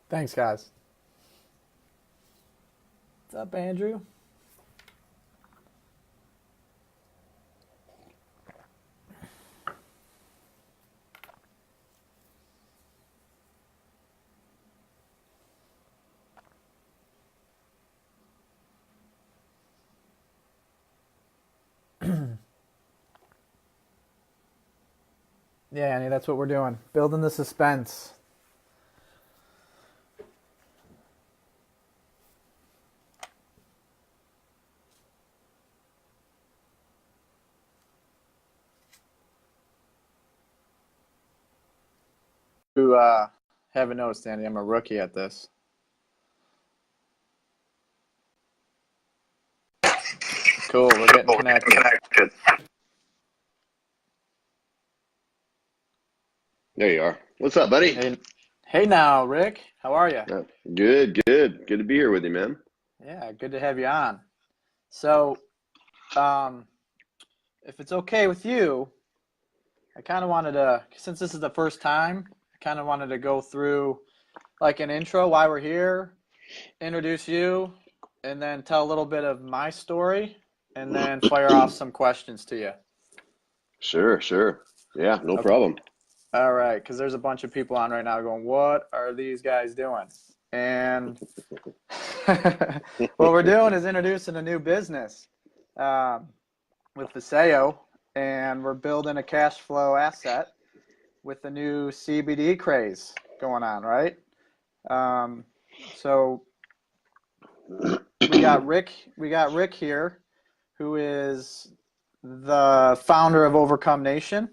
Thanks, guys. What's up, Andrew? Yeah, Annie, that's what we're doing. Building the suspense. You haven't noticed, Andy, I'm a rookie at this. Cool, we're getting connected. There you are. What's up, buddy? Hey now, Rick. How are you? Good. Good to be here with you, man. Yeah, good to have you on. So, if it's okay with you, I kind of wanted to, since this is the first time, I kind of wanted to go through like an intro, why we're here, introduce you, and then tell a little bit of my story, and then fire off some questions to you. Sure. Yeah, no Okay. problem. All right, because there's a bunch of people on right now going, what are these guys doing? And what we're doing is introducing a new business with Vasayo, and we're building a cash flow asset with the new CBD craze going on, right? So we got Rick here, who is the founder of Overcome Nation,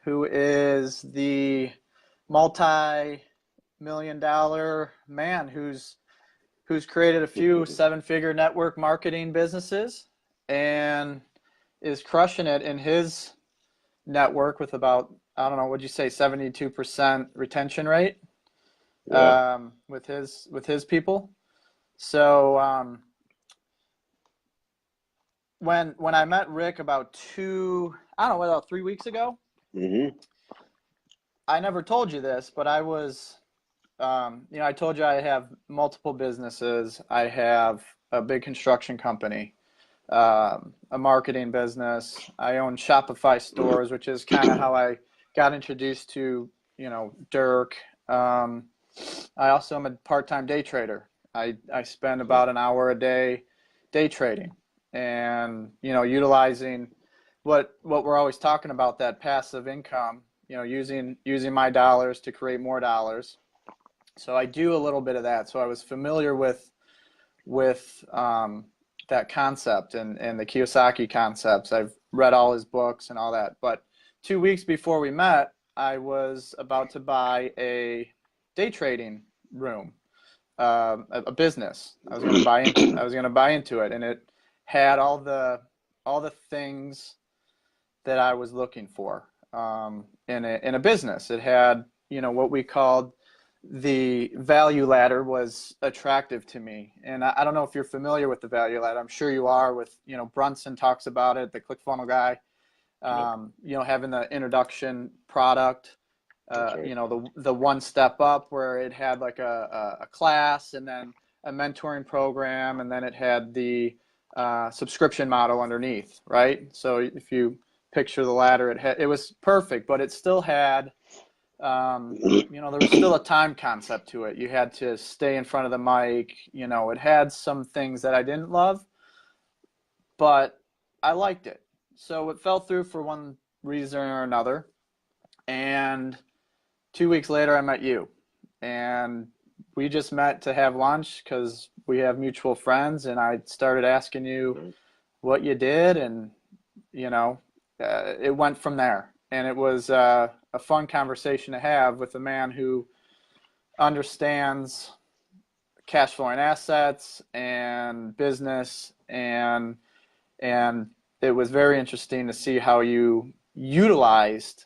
who is the multi-million-dollar man who's created a few seven-figure network marketing businesses and is crushing it in his network with about, I don't know, what'd you say, 72% retention rate with his people. So when I met Rick about 3 weeks ago, I never told you this, but I was, I told you I have multiple businesses. I have a big construction company, a marketing business. I own Shopify stores, which is kind of how I got introduced to, Dirk. I also am a part-time day trader. I spend about an hour a day trading and, utilizing what we're always talking about, that passive income, using my dollars to create more dollars. So I do a little bit of that. So I was familiar with that concept and the Kiyosaki concepts. I've read all his books and all that. But 2 weeks before we met, I was about to buy a day trading room, a business. I was going to buy into it, and it had all the things that I was looking for in a business. It had, what we called the value ladder was attractive to me. And I don't know if you're familiar with the value ladder. I'm sure you are. With, Brunson talks about it, the ClickFunnels guy. Having the introduction product, Right. the one step up, where it had like a class and then a mentoring program, and then it had the subscription model underneath, right? So if you picture the ladder, it was perfect, but it still had, there was still a time concept to it. You had to stay in front of the mic. It had some things that I didn't love, but I liked it. So it fell through for one reason or another. And 2 weeks later, I met you. And we just met to have lunch because we have mutual friends. And I started asking you what you did. And, it went from there. And it was a fun conversation to have with a man who understands cash flowing assets and business, and it was very interesting to see how you utilized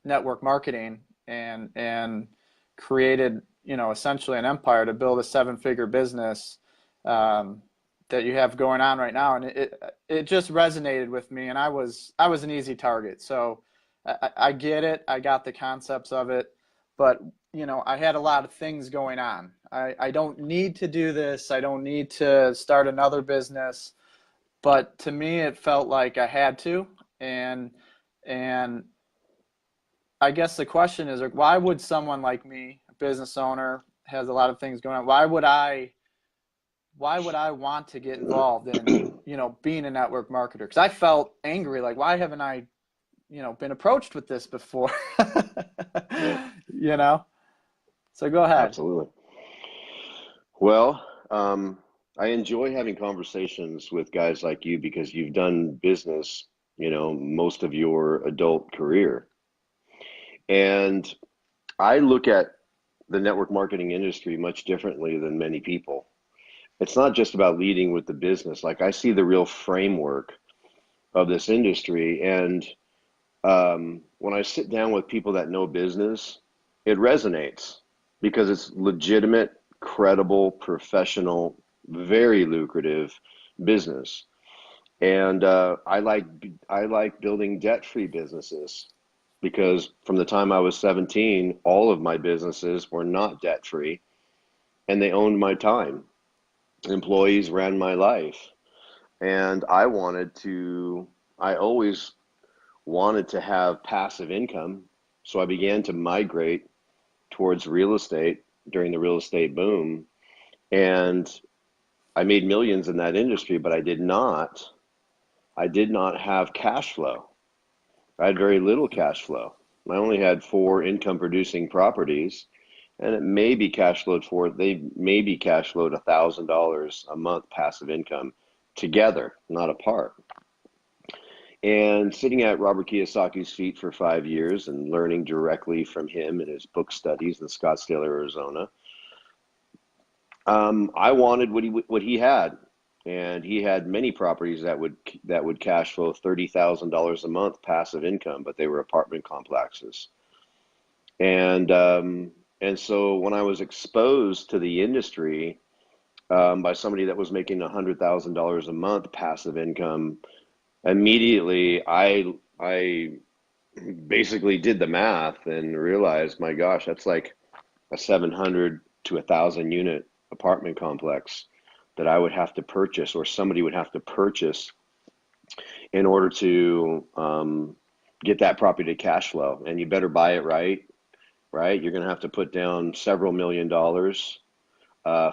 network marketing and created, essentially an empire to build a seven-figure business that you have going on right now. And it just resonated with me, and I was an easy target. So I get it. I got the concepts of it, but I had a lot of things going on. I don't need to do this. I don't need to start another business. But to me, it felt like I had to. And I guess the question is, like, why would someone like me, a business owner, has a lot of things going on, why would I want to get involved in, being a network marketer? Because I felt angry, like, why haven't I, been approached with this before? Yeah. So go ahead. Absolutely. Well, I enjoy having conversations with guys like you because you've done business, most of your adult career. And I look at the network marketing industry much differently than many people. It's not just about leading with the business. Like, I see the real framework of this industry. And when I sit down with people that know business, it resonates because it's legitimate, credible, professional, very lucrative business. And I like building debt-free businesses because from the time I was 17, all of my businesses were not debt-free, and they owned my time. Employees ran my life, and I always wanted to have passive income, so I began to migrate towards real estate during the real estate boom, and I made millions in that industry, but I did not have cash flow. I had very little cash flow. I only had 4 income producing properties, and they maybe cash flowed $1,000 a month passive income together, not apart. And sitting at Robert Kiyosaki's feet for 5 years and learning directly from him in his book studies in Scottsdale, Arizona, I wanted what he had, and he had many properties that would cash flow $30,000 a month passive income, but they were apartment complexes. And so when I was exposed to the industry by somebody that was making $100,000 a month passive income, immediately I basically did the math and realized, my gosh, that's like a 700 to 1,000 unit apartment complex that I would have to purchase, or somebody would have to purchase, in order to get that property to cash flow. And you better buy it right? You're going to have to put down several $1,000,000.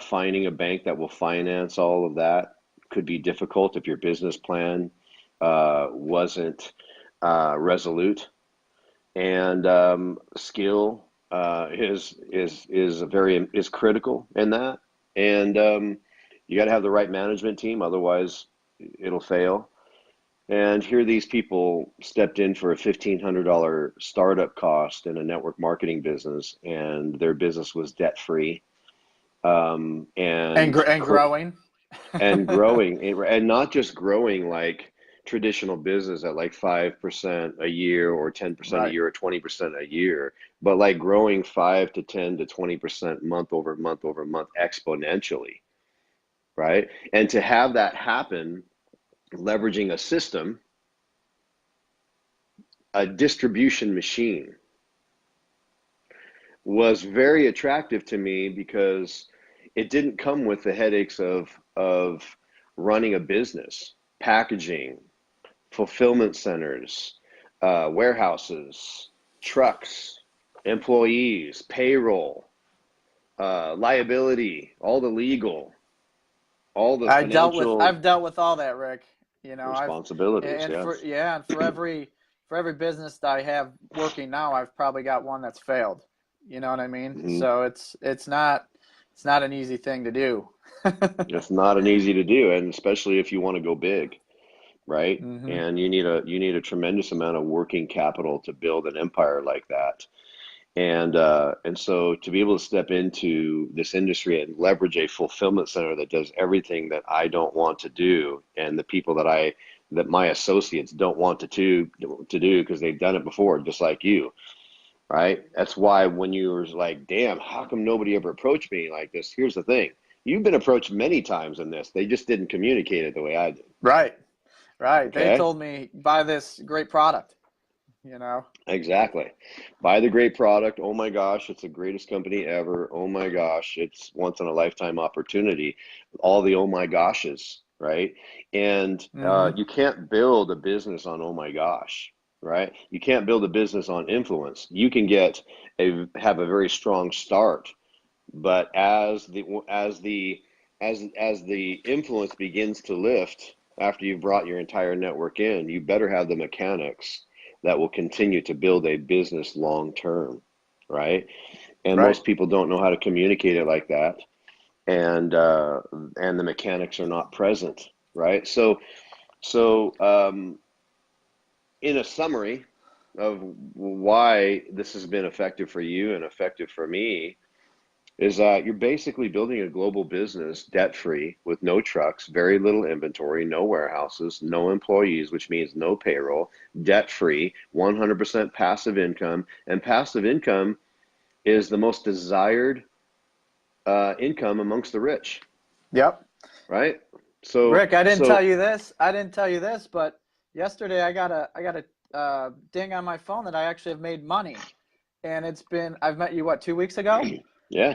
Finding a bank that will finance all of that could be difficult if your business plan wasn't resolute. And skill is critical in that. And you got to have the right management team, otherwise it'll fail. And here these people stepped in for a $1,500 startup cost in a network marketing business, and their business was debt free, and growing. and growing, and not just growing like traditional business at like 5% a year or 10% a year or 20% a year, but like growing 5 to 10 to 20% month over month over month exponentially, right? And to have that happen, leveraging a system, a distribution machine, was very attractive to me because it didn't come with the headaches of running a business, packaging, fulfillment centers, warehouses, trucks, employees, payroll, liability, all the legal, all the financial. I've dealt with all that, Rick. Responsibilities. And for every business that I have working now, I've probably got one that's failed. You know what I mean? Mm-hmm. So it's not an easy thing to do. It's not an easy to do, and especially if you want to go big, right? Mm-hmm. And you need a tremendous amount of working capital to build an empire like that. And so to be able to step into this industry and leverage a fulfillment center that does everything that I don't want to do, and the people that my associates don't want to do because they've done it before, just like you, right? That's why when you were like, damn, how come nobody ever approached me like this? Here's the thing. You've been approached many times in this. They just didn't communicate it the way I did. Right. Okay? They told me, buy this great product. you know? Exactly. Buy the great product. Oh my gosh, it's the greatest company ever. Oh my gosh, it's once in a lifetime opportunity. All the oh my goshes, right? And Hmm. you can't build a business on oh my gosh, right? You can't build a business on influence. You can have a very strong start, but as the influence begins to lift after you've brought your entire network in, you better have the mechanics that will continue to build a business long term, right? And Right. most people don't know how to communicate it like that, and the mechanics are not present, right? So in a summary of why this has been effective for you and effective for me, is you're basically building a global business debt free with no trucks, very little inventory, no warehouses, no employees, which means no payroll, debt free, 100% passive income. And passive income is the most desired income amongst the rich, Yep. right? So, Rick, I didn't tell so you this. I didn't tell you this, but yesterday I got a ding on my phone that I actually have made money, and I've met you what, 2 weeks ago, yeah,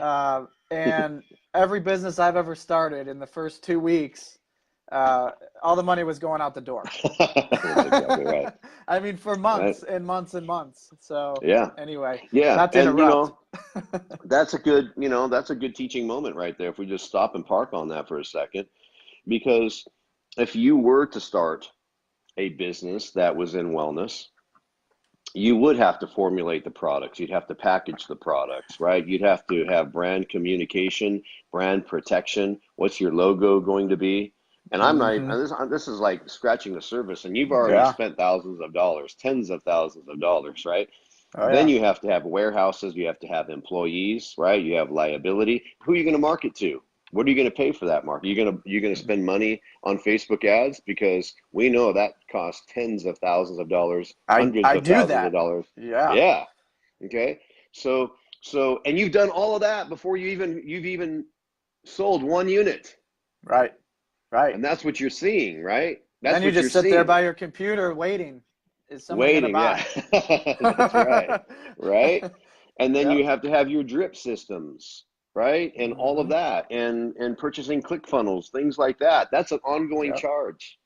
and every business I've ever started in the first 2 weeks, uh, all the money was going out the door. that's exactly right. I mean, for Right? months and months and months. So Yeah, anyway, yeah. not to And interrupt. that's a good teaching moment right there. If we just stop and park on that for a second, because if you were to start a business that was in wellness, you would have to formulate the products. You'd have to package the products, right? You'd have to have brand communication, brand protection. What's your logo going to be? And I'm not Hmm. even, this is like scratching the surface, and you've already Yeah. spent thousands of dollars, tens of thousands of dollars, right? Oh Then yeah. you have to have warehouses, you have to have employees, right? You have liability. Who are you going to market to? What are you going to pay for that market? You're going to spend money on Facebook ads, because we know that costs tens of thousands of dollars, I hundreds I of do thousands of that. dollars. Yeah. Yeah. Okay. And you've done all of that before you've even sold one unit. Right. Right. And that's what you're seeing, right? And then That's you what you're just sit there seeing. by your computer waiting. Is someone going to Waiting, yeah. buy? That's right. Right? And then you Yep. have to have your drip systems, right? And all of Hmm. that, and purchasing click funnels, things like that. That's an ongoing Yep. charge.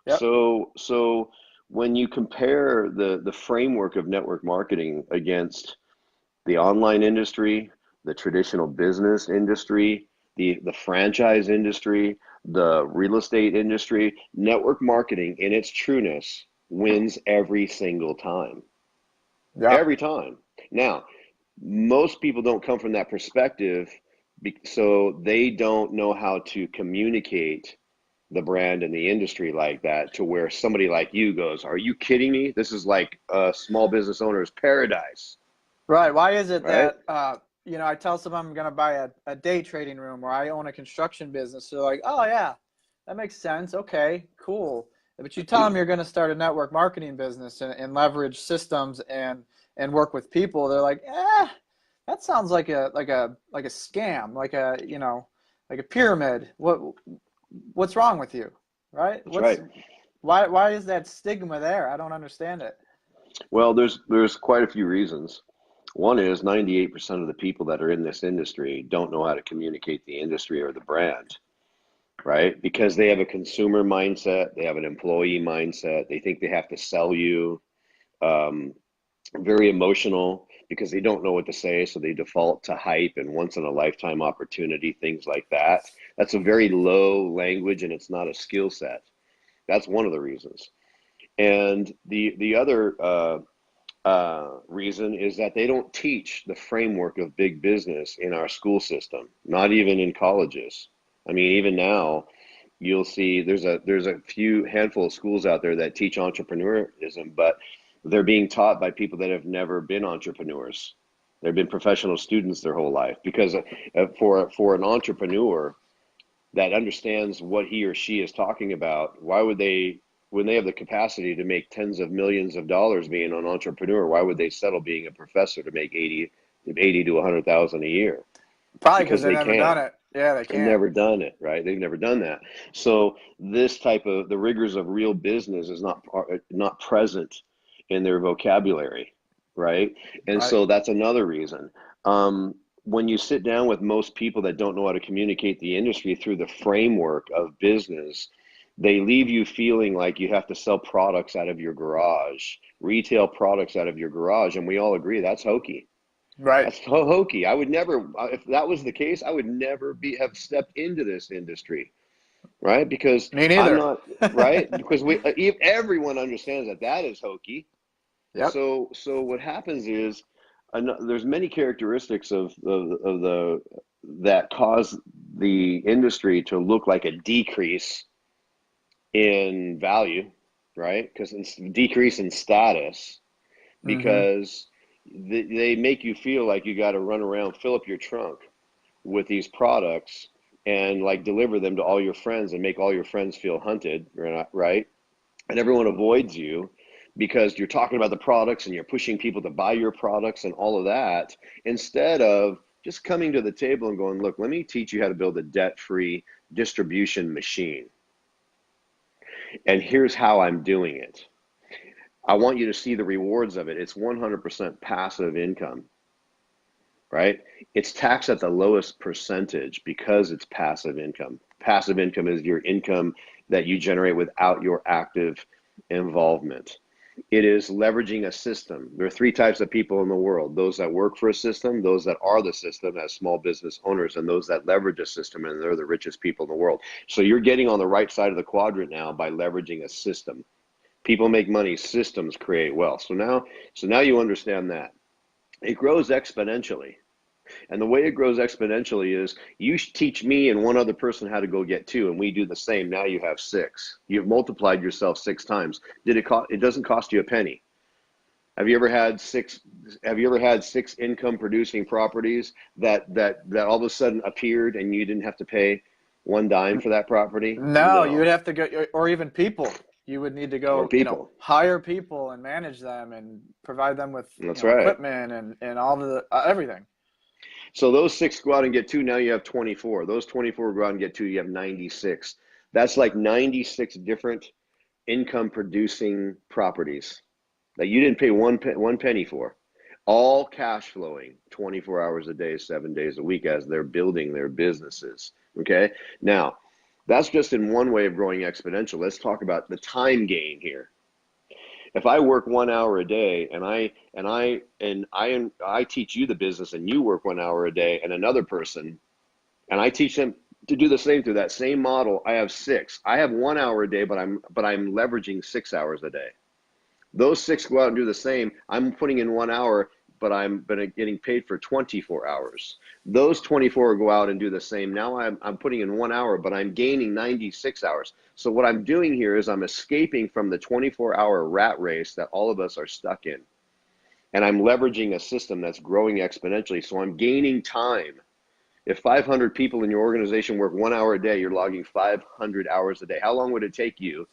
Yep. So when you compare the framework of network marketing against the online industry, the traditional business industry, the franchise industry, the real estate industry, network marketing in its trueness wins every single time. Yep. Every time. Now, most people don't come from that perspective, so they don't know how to communicate the brand and the industry like that, to where somebody like you goes, "Are you kidding me? This is like a small business owner's paradise," Right. Why is it right? that I tell someone I'm going to buy a day trading room, or I own a construction business? So they're like, oh yeah, that makes sense. Okay, cool. But you tell them you're going to start a network marketing business and leverage systems and work with people. They're like, that sounds like a scam, like a pyramid. What's wrong with you? Right? That's right. Why is that stigma there? I don't understand it. Well, there's quite a few reasons. One is 98% of the people that are in this industry don't know how to communicate the industry or the brand, right? Because they have a consumer mindset, they have an employee mindset, they think they have to sell you. Um, Very emotional because they don't know what to say, so they default to hype and once in a lifetime opportunity, things like that. That's a very low language, and it's not a skill set. That's one of the reasons. And the other reason is that they don't teach the framework of big business in our school system, not even in colleges. I mean, even now, you'll see there's a few handful of schools out there that teach entrepreneurism, but they're being taught by people that have never been entrepreneurs. They've been professional students their whole life, because for an entrepreneur that understands what he or she is talking about, why would they, when they have the capacity to make tens of millions of dollars being an entrepreneur, why would they settle being a professor to make 80 to 100,000 a year? Probably because Because they've they never can't. done it. Yeah, they They've can't. never done it, right? They've never done that. So this type of the rigors of real business is not present in their vocabulary, right? And Right. so that's another reason. When you sit down with most people that don't know how to communicate the industry through the framework of business, they leave you feeling like you have to sell products out of your garage, retail products out of your garage, and we all agree that's hokey. Right. That's so hokey. I would never, if that was the case, I would never have stepped into this industry, right? Because Me I'm neither. not, right? Because everyone understands that that is hokey. Yep. So what happens is, there's many characteristics of the that cause the industry to look like a decrease in value, right? Because it's decrease in status, Hmm. because they make you feel like you got to run around, fill up your trunk with these products and like deliver them to all your friends and make all your friends feel hunted, right? And everyone avoids you because you're talking about the products and you're pushing people to buy your products and all of that, instead of just coming to the table and going, look, let me teach you how to build a debt-free distribution machine. And here's how I'm doing it. I want you to see the rewards of it. It's 100% passive income, right? It's taxed at the lowest percentage because it's passive income. Passive income is your income that you generate without your active involvement. It is leveraging a system. There are three types of people in the world: those that work for a system, those that are the system as small business owners, and those that leverage a system, and they're the richest people in the world. So you're getting on the right side of the quadrant now by leveraging a system. People make money, systems create wealth. So now you understand that. It grows exponentially. And the way it grows exponentially is you teach me and one other person how to go get two, and we do the same. Now you have six. You've multiplied yourself 6 times. Did it cost? It doesn't cost you a penny. Have you ever had six? Have you ever had six income producing properties that all of a sudden appeared and you didn't have to pay one dime for that property? No, you would No. have to go, or even people. You would need to Or go, people. hire people and manage them and provide them with, That's right. equipment and all the everything. So those six go out and get two. Now you have 24. Those 24 go out and get two. You have 96. That's like 96 different income producing properties that you didn't pay one penny for, all cash flowing 24 hours a day, 7 days a week as they're building their businesses. Okay. Now, that's just in one way of growing exponential. Let's talk about the time gain here. If I work 1 hour a day and I teach you the business, and you work 1 hour a day and another person, and I teach them to do the same through that same model, I have six. I have 1 hour a day, but I'm leveraging 6 hours a day. Those six go out and do the same. I'm putting in 1 hour, but I'm getting paid for 24 hours. Those 24 go out and do the same. Now I'm putting in 1 hour, but I'm gaining 96 hours. So what I'm doing here is I'm escaping from the 24-hour rat race that all of us are stuck in. And I'm leveraging a system that's growing exponentially. So I'm gaining time. If 500 people in your organization work 1 hour a day, you're logging 500 hours a day. How long would it take you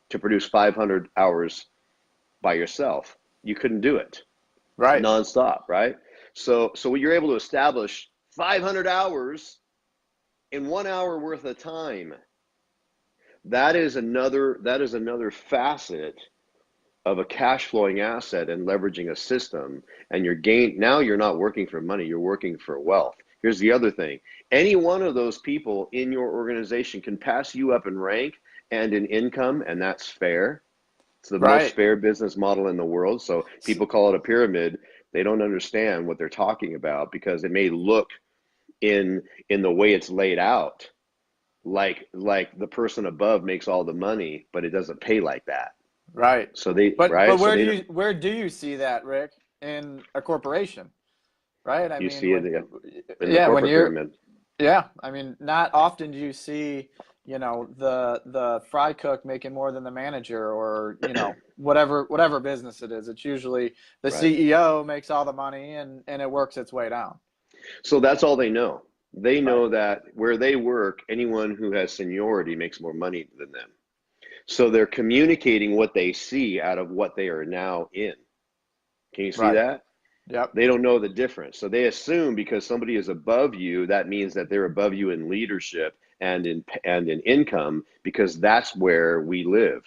to produce 500 hours by yourself? You couldn't do it Right. nonstop, right? So you're able to establish 500 hours in 1 hour worth of time. That is another facet of a cash flowing asset and leveraging a system. And now you're not working for money, you're working for wealth. Here's the other thing. Any one of those people in your organization can pass you up in rank and in income, and that's fair. It's the most Right. fair business model in the world. So S- people call it a pyramid. They don't understand what they're talking about because it may look in the way it's laid out like the person above makes all the money, but it doesn't pay like that. Right. So they But right. So they where do you see that, Rick, in a corporation? Right? I you mean, see it when in the yeah, when corporate you're pyramid. yeah, I mean, not often do you see, the fry cook making more than the manager, or, whatever business it is. It's usually the Right. CEO makes all the money, and it works its way down. So that's all they know. They Right. know that where they work, anyone who has seniority makes more money than them. So they're communicating what they see out of what they are now in. Can you see Right. that? Yep. They don't know the difference. So they assume because somebody is above you, that means that they're above you in leadership and in income, because that's where we live.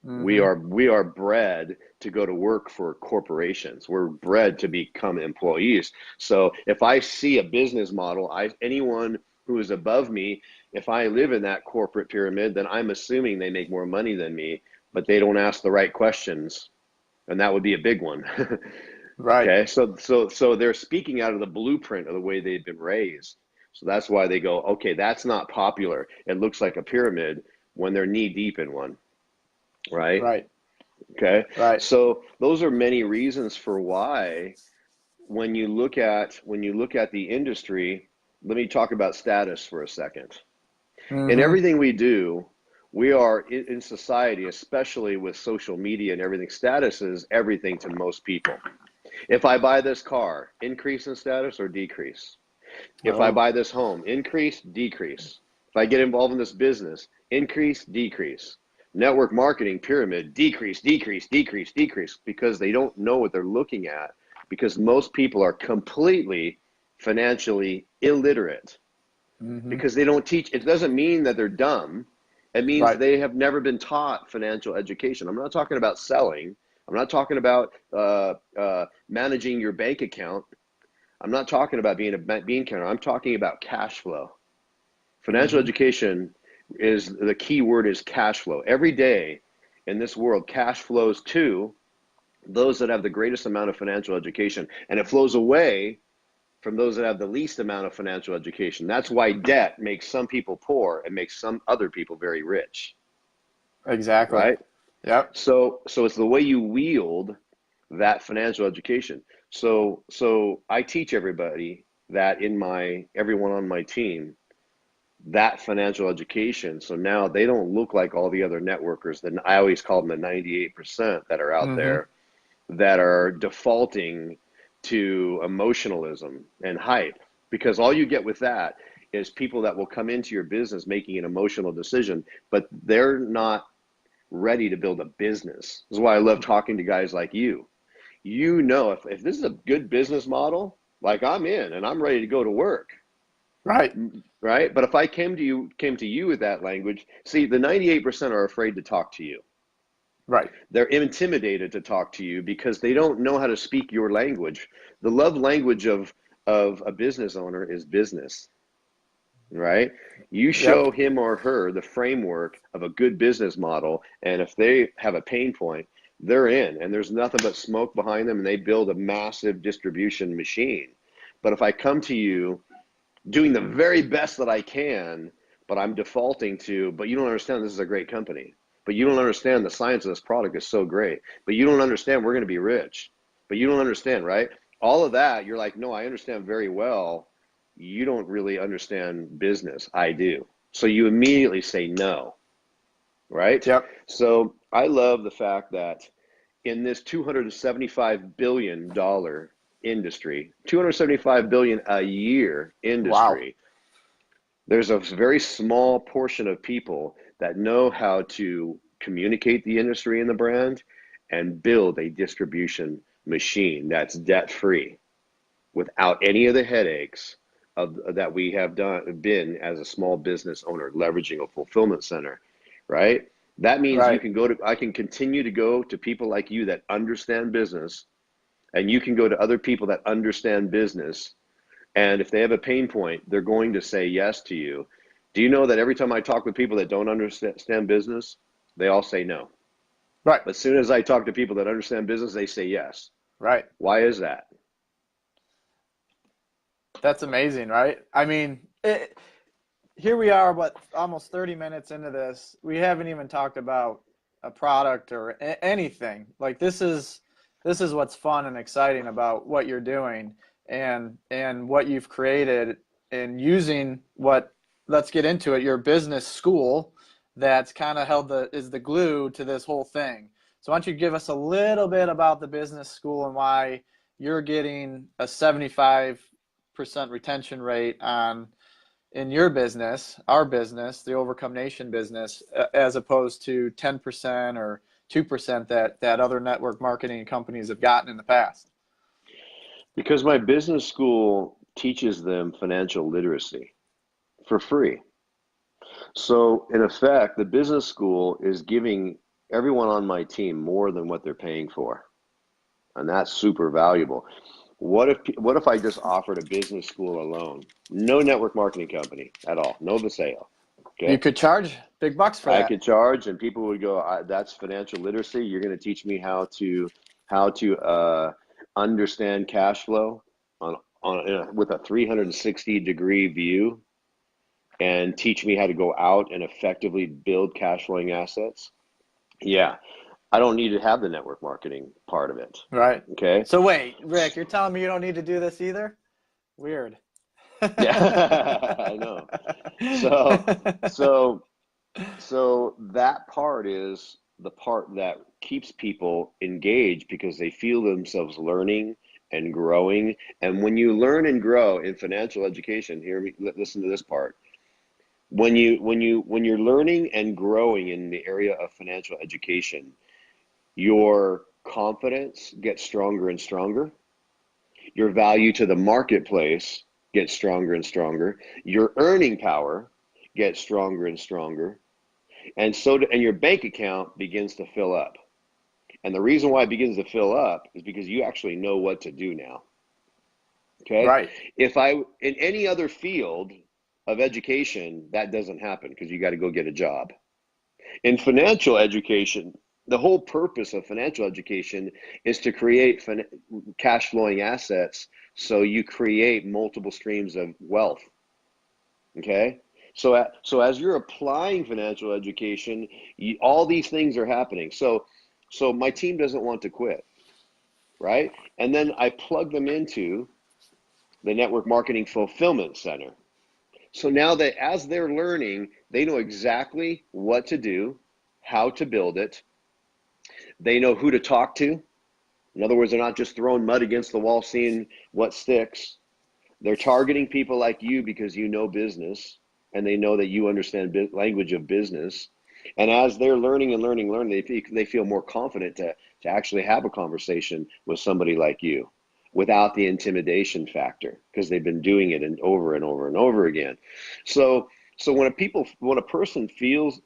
Mm-hmm. We are bred to go to work for corporations. We're bred to become employees. So if I see a business model, anyone who is above me, if I live in that corporate pyramid, then I'm assuming they make more money than me, but they don't ask the right questions, and that would be a big one. Right. Okay, so they're speaking out of the blueprint of the way they've been raised. So that's why they go, okay, that's not popular. It looks like a pyramid when they're knee deep in one, right? Right. Okay, Right. so those are many reasons for why when you look at the industry, let me talk about status for a second. In Mm-hmm. everything we do, we are in society, especially with social media and everything, status is everything to most people. If I buy this car, increase in status or decrease? If I Oh. buy this home, increase, decrease? If I get involved in this business, increase, decrease? Network marketing pyramid, decrease, decrease, decrease, decrease, because they don't know what they're looking at, because most people are completely financially illiterate Mm-hmm. because they don't teach. It doesn't mean that they're dumb. It means Right. they have never been taught financial education. I'm not talking about selling. I'm not talking about managing your bank account. I'm not talking about being a bean counter. I'm talking about cash flow. Financial Mm-hmm. education is the key word is cash flow. Every day in this world, cash flows to those that have the greatest amount of financial education, and it flows away from those that have the least amount of financial education. That's why debt makes some people poor and makes some other people very rich, Exactly. right? Yep. So it's the way you wield that financial education. So I teach everybody that everyone on my team that financial education. So now they don't look like all the other networkers. Then I always call them the 98% that are out Mm-hmm. there that are defaulting to emotionalism and hype, because all you get with that is people that will come into your business making an emotional decision, but they're not ready to build a business. This is why I love talking to guys like you. If this is a good business model, like I'm in and I'm ready to go to work, Right. right? But if I came to you with that language, see, the 98% are afraid to talk to you. Right. They're intimidated to talk to you because they don't know how to speak your language. The love language of a business owner is business, right? You Yep. show him or her the framework of a good business model, and if they have a pain point, they're in, and there's nothing but smoke behind them, and they build a massive distribution machine. But if I come to you doing the very best that I can, but I'm defaulting to, but you don't understand this is a great company. But you don't understand the science of this product is so great. But you don't understand we're going to be rich. But you don't understand, right? All of that, you're like, no, I understand very well. You don't really understand business. I do. So you immediately say no, right? Yep. So I love the fact that in this $275 billion industry, 275 billion a year Wow. industry, there's a very small portion of people that know how to communicate the industry and the brand and build a distribution machine that's debt free without any of the headaches that we have been as a small business owner leveraging a fulfillment center, right? That means Right. I can continue to go to people like you that understand business, and you can go to other people that understand business, and if they have a pain point, they're going to say yes to you. Do you know that every time I talk with people that don't understand business, they all say no? Right. But as soon as I talk to people that understand business, they say yes. Right. Why is that? That's amazing, right? I mean, here we are, what, almost 30 minutes into this. We haven't even talked about a product or anything. Like this is what's fun and exciting about what you're doing and what you've created and using what, let's get into it, your business school that's kind of is the glue to this whole thing. So why don't you give us a little bit about the business school and why you're getting a 75% retention rate on in your business, our business, the Overcome Nation business, as opposed to 10% or 2% that other network marketing companies have gotten in the past? Because my business school teaches them financial literacy for free. So, in effect, the business school is giving everyone on my team more than what they're paying for. And that's super valuable. What if I just offered a business school alone? No network marketing company at all. No Vasayo. You Okay. could charge big bucks for I that. could charge, and people would go, "That's financial literacy. You're going to teach me how to understand cash flow with a 360-degree view, and teach me how to go out and effectively build cash flowing assets." Yeah, I don't need to have the network marketing part of it. Right. Okay. So wait, Rick, you're telling me you don't need to do this either? Weird. Yeah, I know. So, so So that part is the part that keeps people engaged because they feel themselves learning and growing. And when you learn and grow in financial education, listen to this part. When you're learning and growing in the area of financial education, your confidence gets stronger and stronger. Your value to the marketplace gets stronger and stronger. Your earning power gets stronger and stronger. And your bank account begins to fill up. And the reason why it begins to fill up is because you actually know what to do now. Okay? Right. In any other field of education, that doesn't happen because you got to go get a job. In financial education, the whole purpose of financial education is to create cash flowing assets so you create multiple streams of wealth. Okay? So as you're applying financial education, all these things are happening. So my team doesn't want to quit, right? And then I plug them into the Network Marketing Fulfillment Center. So now that as they're learning, they know exactly what to do, how to build it. They know who to talk to. In other words, they're not just throwing mud against the wall, seeing what sticks. They're targeting people like you because you know business, and they know that you understand language of business. And as they're learning and learning, they feel more confident to actually have a conversation with somebody like you without the intimidation factor because they've been doing it over and over and over again. So when a person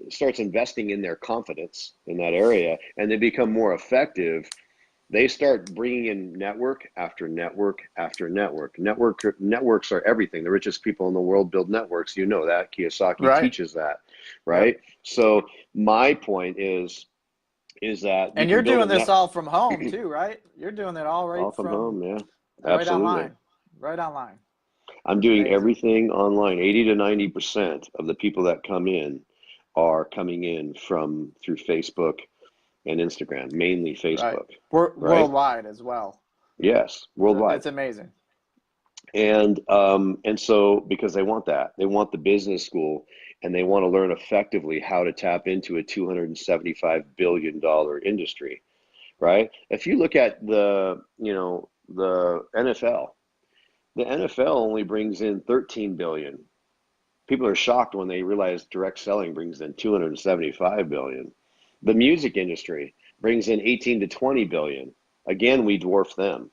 starts investing in their confidence in that area and they become more effective, they start bringing in network after network after network. Networks are everything. The richest people in the world build networks. You know that. Kiyosaki Right. teaches that, right? Yep. So my point is that you And you're can build a doing this net all from home too, right? You're doing it all all from home. Yeah, right absolutely. online. Right online. I'm It's doing amazing. everything online. 80 to 90% of the people that come in are coming in through Facebook and Instagram, mainly Right. Facebook, We're right? worldwide as well. Yes, So worldwide. it's amazing. And so because they want that, they want the business school, and they want to learn effectively how to tap into a $275 billion industry, right? If you look at the NFL, the NFL only brings in 13 billion. People are shocked when they realize direct selling brings in 275 billion. The music industry brings in 18 to 20 billion. Again, we dwarf them.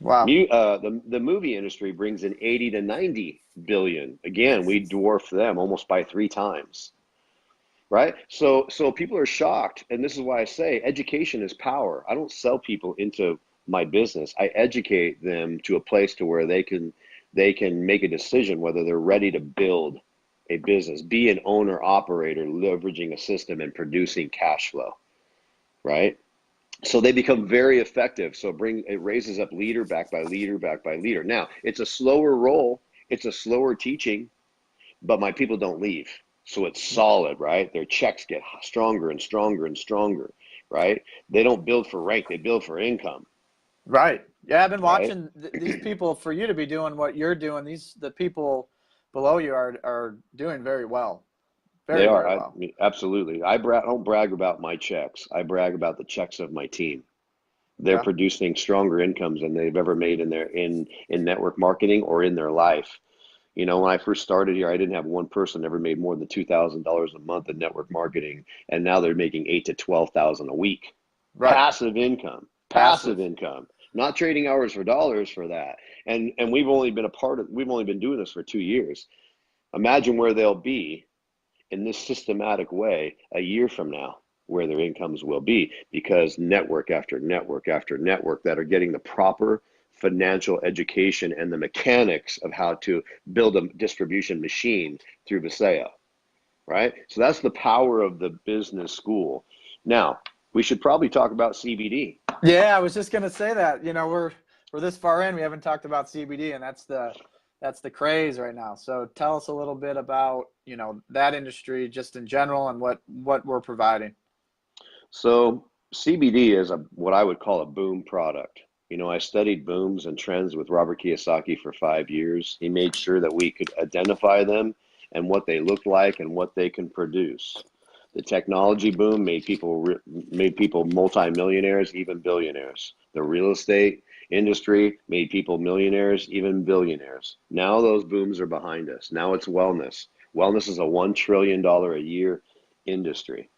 Wow. The movie industry brings in 80 to 90 billion. Again, we dwarf them almost by 3 times, right? So people are shocked, and this is why I say education is power. I don't sell people into my business. I educate them to a place to where they can make a decision whether they're ready to build a business, be an owner operator, leveraging a system and producing cash flow, right? So they become very effective. So it raises up leader back by leader back by leader. Now, it's a slower roll, it's a slower teaching, but my people don't leave. So it's solid, right? Their checks get stronger and stronger and stronger, right? They don't build for rank, they build for income, Right. Yeah, I've been right? watching these people. For you to be doing what you're doing, the people below you are doing very well. They Very, are. very I well. mean, absolutely. Don't brag about my checks. I brag about the checks of my team. They're Yeah. producing stronger incomes than they've ever made in network marketing or in their life. When I first started here, I didn't have one person ever made more than $2,000 a month in network marketing, and now they're making 8 to 12,000 a week. Right. Passive income, passive Passive. income, not trading hours for dollars for that. And we've only been doing this for 2 years. Imagine where they'll be in this systematic way a year from now. where their incomes will be, because network after network after network that are getting the proper financial education and the mechanics of how to build a distribution machine through Vasayo, right? So that's the power of the business school. Now, we should probably talk about CBD. Yeah, I was just gonna say that. You know, we're this far in, we haven't talked about CBD, and that's the craze right now. So tell us a little bit about, you know, that industry just in general and what we're providing. So CBD is what I would call a boom product. You know, I studied booms and trends with Robert Kiyosaki for 5 years. He made sure that we could identify them and what they look like and what they can produce. The technology boom made people multimillionaires, even billionaires. The real estate industry made people millionaires, even billionaires. Now those booms are behind us. Now it's wellness. Wellness is a $1 trillion a year industry.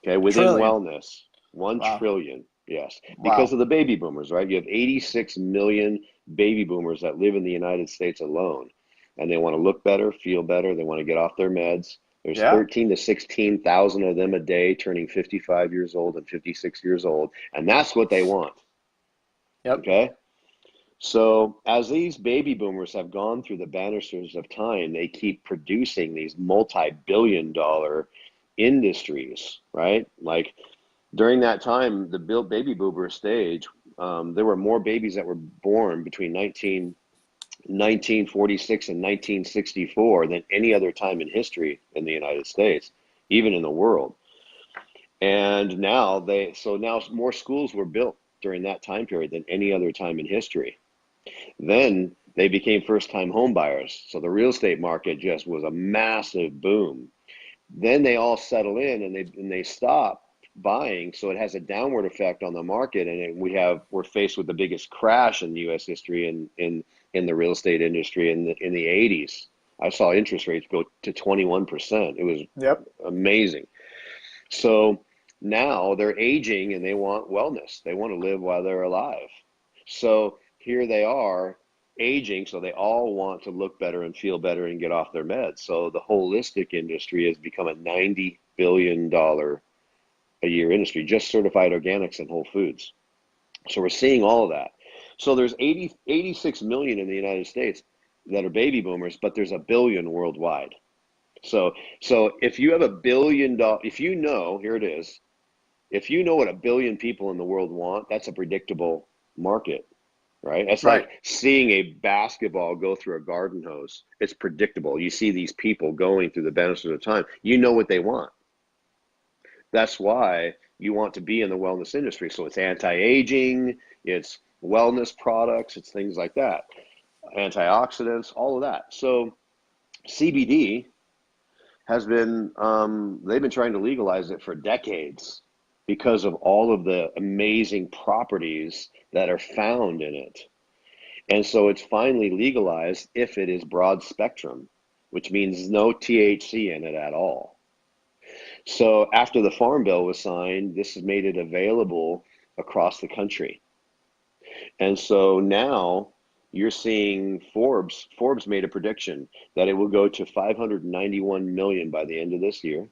Okay, within Trillion. wellness, 1 Wow. trillion, yes, because Wow. of the baby boomers, right? You have 86 million baby boomers that live in the United States alone, and they want to look better, feel better, they want to get off their meds. There's Yeah. 13 to 16,000 of them a day turning 55 years old and 56 years old, and that's what they want. Yep. Okay? So as these baby boomers have gone through the banisters of time, they keep producing these multi-billion dollar industries, right? Like during that time, the baby boomer stage, there were more babies that were born between 1946 and 1964 than any other time in history in the United States, even in the world. And now more schools were built during that time period than any other time in history. Then they became first-time home buyers. So the real estate market just was a massive boom. Then they all settle in and they stop buying, so it has a downward effect on the market, and we're faced with the biggest crash in U.S. history in the real estate industry in the 80s. I saw interest rates go to 21%. It was Yep. amazing. So now they're aging and they want wellness. They want to live while they're alive. So here they are aging, so they all want to look better and feel better and get off their meds. So the holistic industry has become a $90 billion a year industry, just certified organics and whole foods. So we're seeing all of that. So there's 86 million in the United States that are baby boomers, but there's a billion worldwide. So if you have $1 billion, if you know, here it is, if you know what a billion people in the world want, that's a predictable market, right? It's Right. like seeing a basketball go through a garden hose. It's predictable. You see these people going through the benefits of time. You know what they want. That's why you want to be in the wellness industry. So it's anti-aging, it's wellness products, it's things like that, antioxidants, all of that. So CBD they've been trying to legalize it for decades because of all of the amazing properties that are found in it. And so it's finally legalized if it is broad spectrum, which means no THC in it at all. So after the Farm Bill was signed, this has made it available across the country. And so now you're seeing Forbes made a prediction that it will go to 591 million by the end of this year.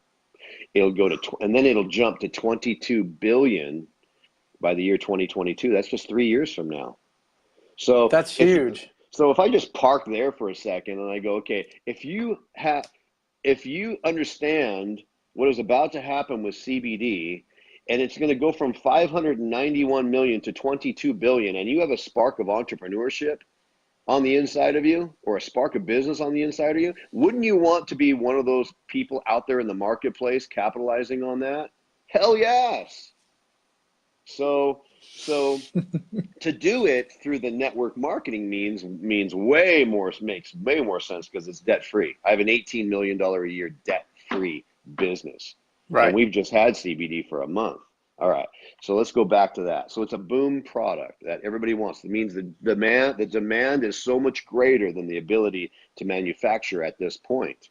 It'll go to, and then it'll jump to 22 billion by the year 2022. That's just 3 years from now. So That's huge. if I just park there for a second and I go, okay, if you understand what is about to happen with CBD, and it's going to go from 591 million to 22 billion, and you have a spark of entrepreneurship on the inside of you, or a spark of business on the inside of you, wouldn't you want to be one of those people out there in the marketplace capitalizing on that? Hell yes. So to do it through the network marketing means makes way more sense because it's debt free. I have an $18 million a year debt free business, and Right. we've just had CBD for a month. All right, so let's go back to that. So it's a boom product that everybody wants. It means the demand is so much greater than the ability to manufacture at this point.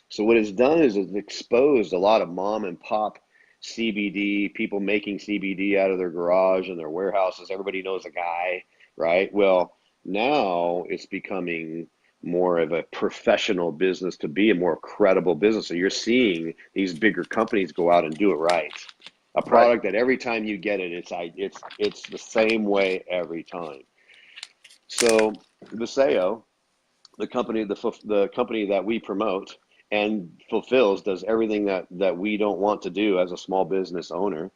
So what it's done is it's exposed a lot of mom and pop CBD, people making CBD out of their garage and their warehouses. Everybody knows a guy, right? Well, now it's becoming more of a professional business, to be a more credible business. So you're seeing these bigger companies go out and do it right. A Right. product that every time you get it, it's the same way every time. So Vasayo, the company that we promote and fulfills, does everything that we don't want to do as a small business owner.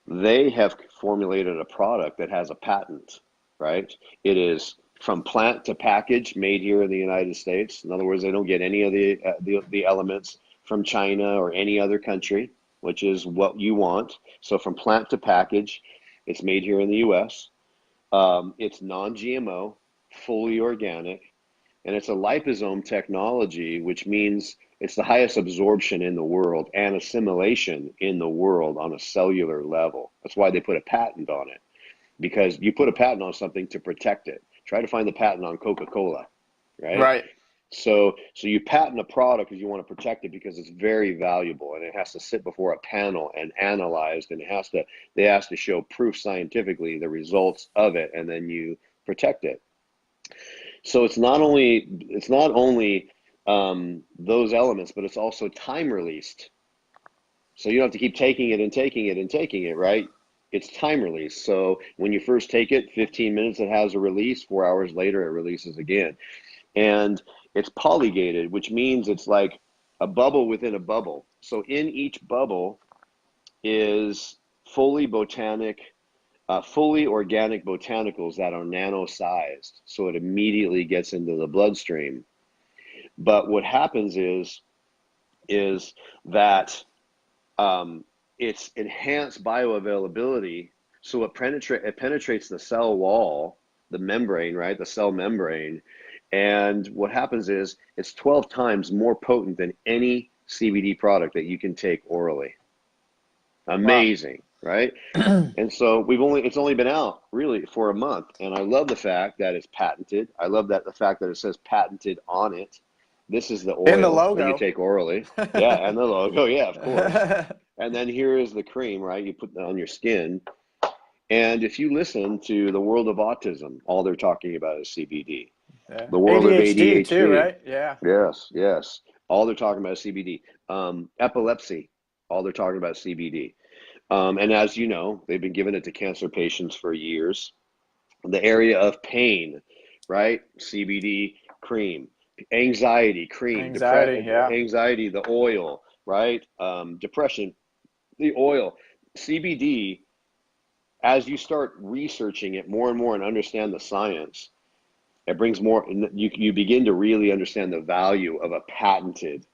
They have formulated a product that has a patent, right? It is from plant to package, made here in the United States. In other words, they don't get any of the elements from China or any other country, which is what you want. So from plant to package, it's made here in the U.S. It's non-GMO, fully organic, and it's a liposome technology, which means it's the highest absorption in the world and assimilation in the world on a cellular level. That's why they put a patent on it, because you put a patent on something to protect it. Try to find the patent on Coca-Cola, right? Right. So you patent a product because you want to protect it because it's very valuable and it has to sit before a panel and analyzed, and they has to show proof scientifically the results of it, and then you protect it. So it's not only those elements, but it's also time released. So you don't have to keep taking it and taking it and taking it, right? It's time release. So when you first take it, 15 minutes it has a release, 4 hours later it releases again. And it's polygated, which means it's like a bubble within a bubble. So in each bubble is fully organic botanicals that are nano-sized. So it immediately gets into the bloodstream. But what happens is that it's enhanced bioavailability, so it penetrates the cell wall, the membrane, right? The cell membrane. And what happens is it's 12 times more potent than any CBD product that you can take orally. Wow. Amazing, right? And so it's only been out really for a month, and I love the fact that it's patented. I love that the fact that it says patented on it. This is the In the oil that you logo. take orally. Yeah, and the logo, yeah, of course. And then here is the cream, right? You put that on your skin. And if you listen to the world of autism, all they're talking about is CBD. Yeah. The world of ADHD too, ADHD, right? Yeah. yes, yes. All they're talking about is CBD. Epilepsy, all they're talking about is CBD. And as you know, they've been giving it to cancer patients for years. The area of pain, right? CBD cream, anxiety cream, Anxiety, yeah. anxiety, the oil, right? Depression, the oil. CBD, as you start researching it more and more and understand the science, it brings more, you begin to really understand the value of a patented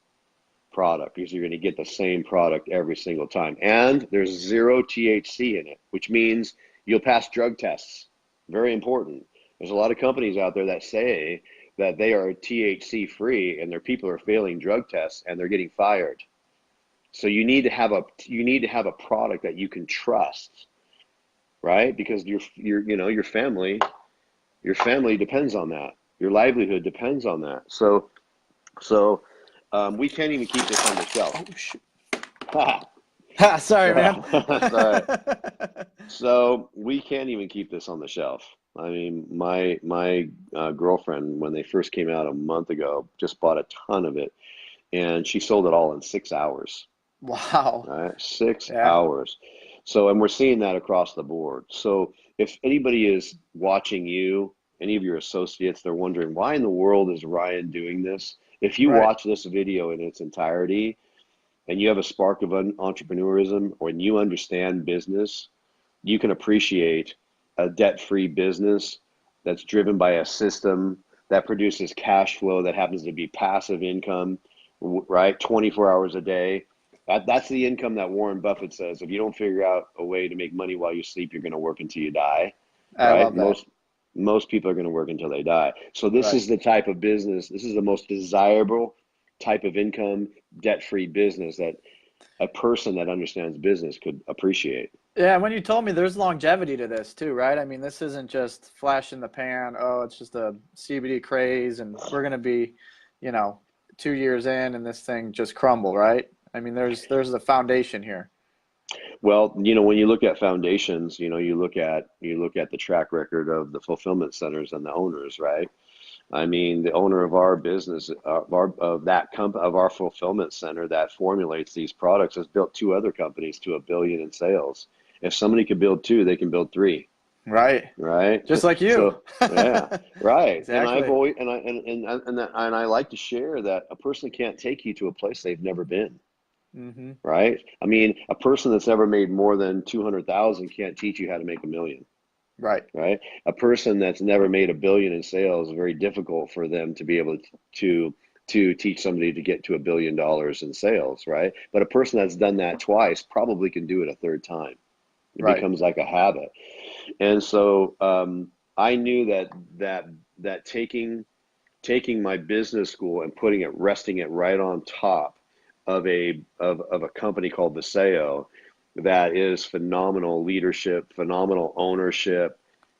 product, because you're going to get the same product every single time. And there's zero THC in it, which means you'll pass drug tests. Very important. There's a lot of companies out there that say that they are THC free, and their people are failing drug tests and they're getting fired. So you need to have a product that you can trust, right? Because your family depends on that. Your livelihood depends on that. So we can't even keep this on the shelf. Oh shoot. Ha! Sorry, man. That's all right. So we can't even keep this on the shelf. I mean, my girlfriend, when they first came out a month ago, just bought a ton of it, and she sold it all in 6 hours. Wow. All right, six Yeah. hours. So, and we're seeing that across the board. So, if anybody is watching you, any of your associates, they're wondering, why in the world is Ryan doing this? If you Right. watch this video in its entirety and you have a spark of entrepreneurism, or you understand business, you can appreciate a debt-free business that's driven by a system that produces cash flow that happens to be passive income, right? 24 hours a day. That's the income that Warren Buffett says, if you don't figure out a way to make money while you sleep, you're going to work until you die, I right? love that. Most people are going to work until they die. So this Right. is the type of business, this is the most desirable type of income, debt-free business that a person that understands business could appreciate. Yeah, when you told me there's longevity to this too, right? I mean, this isn't just flash in the pan. Oh, it's just a CBD craze, and we're gonna be, you know, 2 years in, and this thing just crumble, right? I mean, there's the foundation here. Well, when you look at foundations, you look at the track record of the fulfillment centers and the owners, right? I mean, the owner of our business, of our fulfillment center that formulates these products, has built two other companies to 1 billion in sales. If somebody could build two, they can build three, Right. right? Just like you. So, yeah, right. And I've Exactly. always and I like to share that a person can't take you to a place they've never been, Hmm. right? I mean, a person that's ever made more than 200,000 can't teach you how to make 1 million. Right. Right? A person that's never made 1 billion in sales is very difficult for them to be able to teach somebody to get to $1 billion in sales, right? But a person that's done that twice probably can do it a third time. It Right. becomes like a habit. And so I knew that taking my business school and resting it right on top of a company called Vasayo that is phenomenal leadership, phenomenal ownership,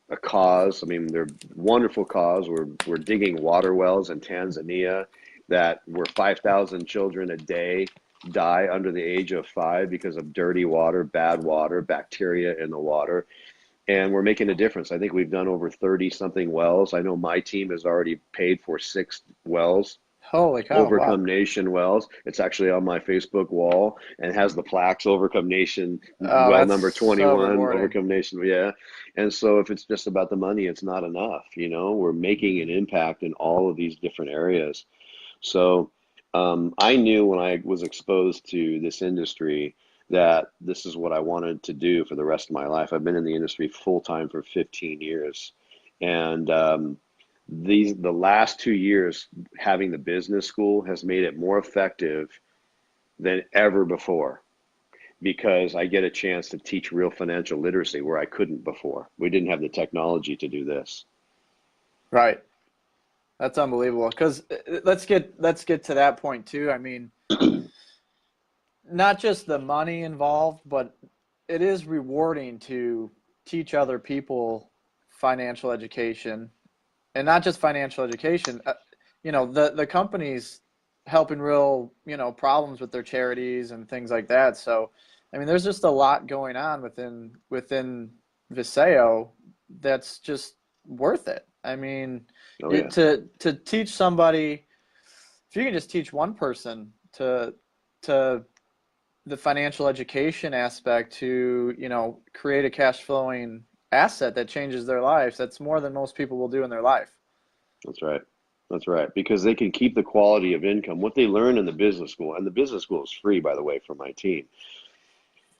a cause. I mean, they're wonderful cause. We're digging water wells in Tanzania where 5,000 children a day die under the age of 5 because of dirty water, bad water, bacteria in the water. And we're making a difference. I think we've done over 30 something wells. I know my team has already paid for 6 wells. Holy cow. Wow. Overcome Nation wells. It's actually on my Facebook wall and has the plaques Overcome Nation, Oh, well that's number so 21, rewarding. Overcome Nation. Yeah. And so if it's just about the money, it's not enough. We're making an impact in all of these different areas. So I knew when I was exposed to this industry that this is what I wanted to do for the rest of my life. I've been in the industry full time for 15 years. And the last 2 years having the business school has made it more effective than ever before because I get a chance to teach real financial literacy where I couldn't before. We didn't have the technology to do this. Right. That's unbelievable. Because let's get to that point too. I mean, not just the money involved, but it is rewarding to teach other people financial education, and not just financial education. The companies helping real problems with their charities and things like that. So, I mean, there's just a lot going on within Viseo that's just worth it. I mean, Oh yeah, to teach somebody, if you can just teach one person to the financial education aspect to create a cash flowing asset that changes their lives, that's more than most people will do in their life. that's right. That's right. Because they can keep the quality of income. What they learn in the business school, and the business school is free, by the way, for my team.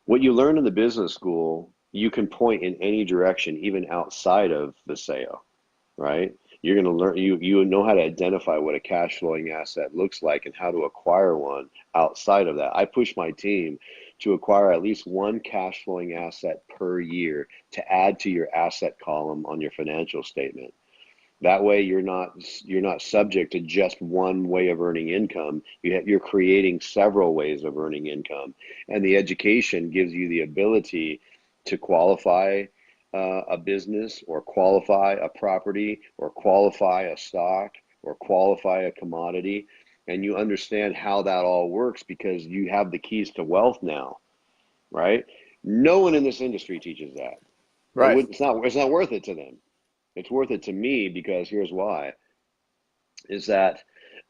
What you learn in the business school, you can point in any direction, even outside of the sale, right? You're going to learn, you know how to identify what a cash flowing asset looks like and how to acquire one outside of that. I push my team to acquire at least one cash flowing asset per year to add to your asset column on your financial statement. That way, you're not subject to just one way of earning income. You're creating several ways of earning income, and the education gives you the ability to qualify a business, or qualify a property, or qualify a stock, or qualify a commodity, and you understand how that all works because you have the keys to wealth now, right? No one in this industry teaches that. Right. It's not worth it to them. It's worth it to me because here's why, is that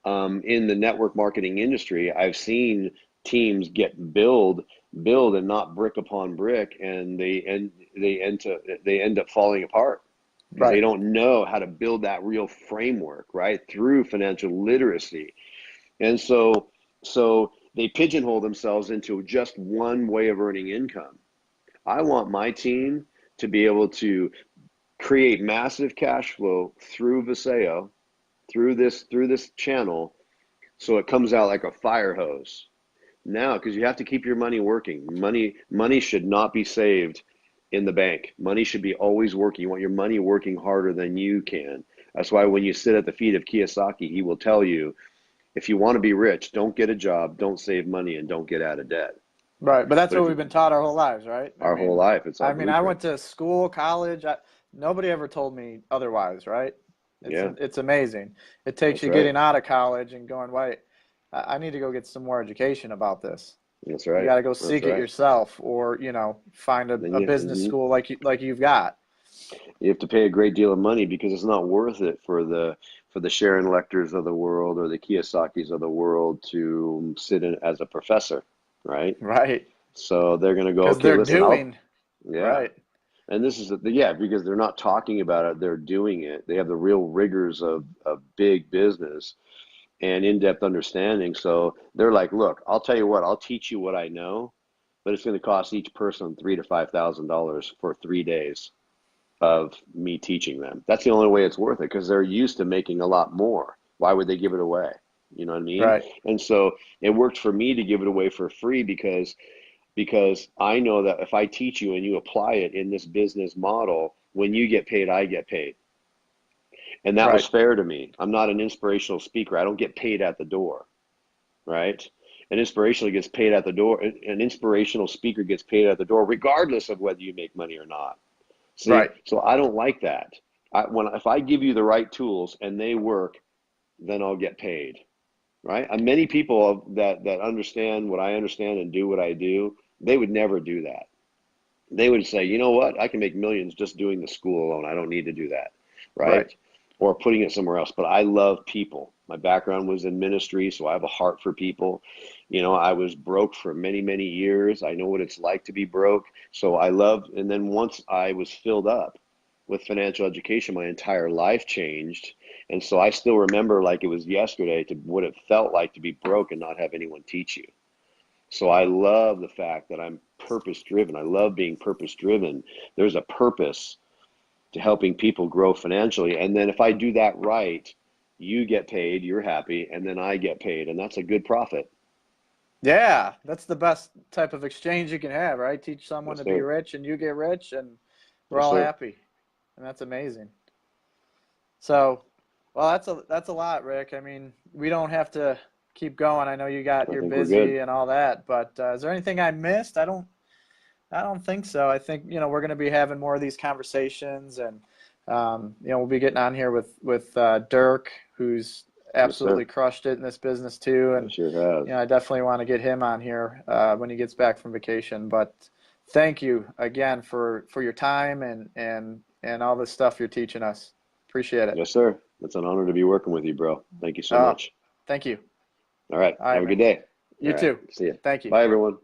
in the network marketing industry, I've seen teams build and not brick upon brick, and they end up falling apart because they Right. don't know how to build that real framework, right, through financial literacy. And so they pigeonhole themselves into just one way of earning income. I want my team to be able to create massive cash flow through Vasayo, through this channel, so it comes out like a fire hose. Now, because you have to keep your money working. Money should not be saved in the bank. Money should be always working. You want your money working harder than you can. That's why when you sit at the feet of Kiyosaki, he will tell you, if you want to be rich, don't get a job, don't save money, and don't get out of debt. Right. But that's But what if we've been taught our whole lives, right? I our whole mean, life, it's our I blueprint. went to school, college. Nobody ever told me otherwise, right? Yeah, It's amazing. It takes that's you right. getting out of college and going, wait, I need to go get some more education about this. That's You right. got to go That's seek it right. yourself, or find Then a you, business school like you've got. You have to pay a great deal of money because it's not worth it for the Sharon Lecters of the world or the Kiyosakis of the world to sit in as a professor, right? Right. So they're going to go, Because okay, they're listen, doing, yeah. right. And this is yeah, because they're not talking about it, they're doing it. They have the real rigors of big business and in-depth understanding. So they're like, look, I'll tell you what, I'll teach you what I know, but it's going to cost each person $3,000 to $5,000 for 3 days of me teaching them. That's the only way it's worth it because they're used to making a lot more. Why would they give it away? You know what I mean? Right. And so it worked for me to give it away for free because I know that if I teach you and you apply it in this business model, when you get paid, I get paid. And that was Right. fair to me. I'm not an inspirational speaker. I don't get paid at the door, right? An inspirational gets paid at the door. An inspirational speaker gets paid at the door, regardless of whether you make money or not. See, Right. so I don't like that. If I give you the right tools and they work, then I'll get paid, right? And many people that understand what I understand and do what I do, they would never do that. They would say, you know what, I can make millions just doing the school alone. I don't need to do that, Right. right? Or putting it somewhere else. But I love people. My background was in ministry, so I have a heart for people. You know, I was broke for many, many years. I know what it's like to be broke. So I loved, and then once I was filled up with financial education, my entire life changed. And so I still remember like it was yesterday to what it felt like to be broke and not have anyone teach you. So I love the fact that I'm purpose driven. I love being purpose driven. There's a purpose to helping people grow financially. And then if I do that right, you get paid, you're happy, and then I get paid. And that's a good profit. Yeah. That's the best type of exchange you can have, right? Teach someone Yes, to be sir. rich and you get rich and we're Yes, all sir. happy. And that's amazing. So, well, that's a lot, Rick. I mean, we don't have to keep going. I know I you're think we're good. busy and all that, but is there anything I missed? I don't think so. I think, we're going to be having more of these conversations, and we'll be getting on here with Dirk, who's Yes, absolutely sir. crushed it in this business too. I And sure have. I definitely want to get him on here when he gets back from vacation. But thank you again for your time and all the stuff you're teaching us. Appreciate it. Yes, sir. It's an honor to be working with you, bro. Thank you so Oh, much. thank you. All right. All right, Have a good man. day. All You right. too. See you. Thank you. Bye, everyone.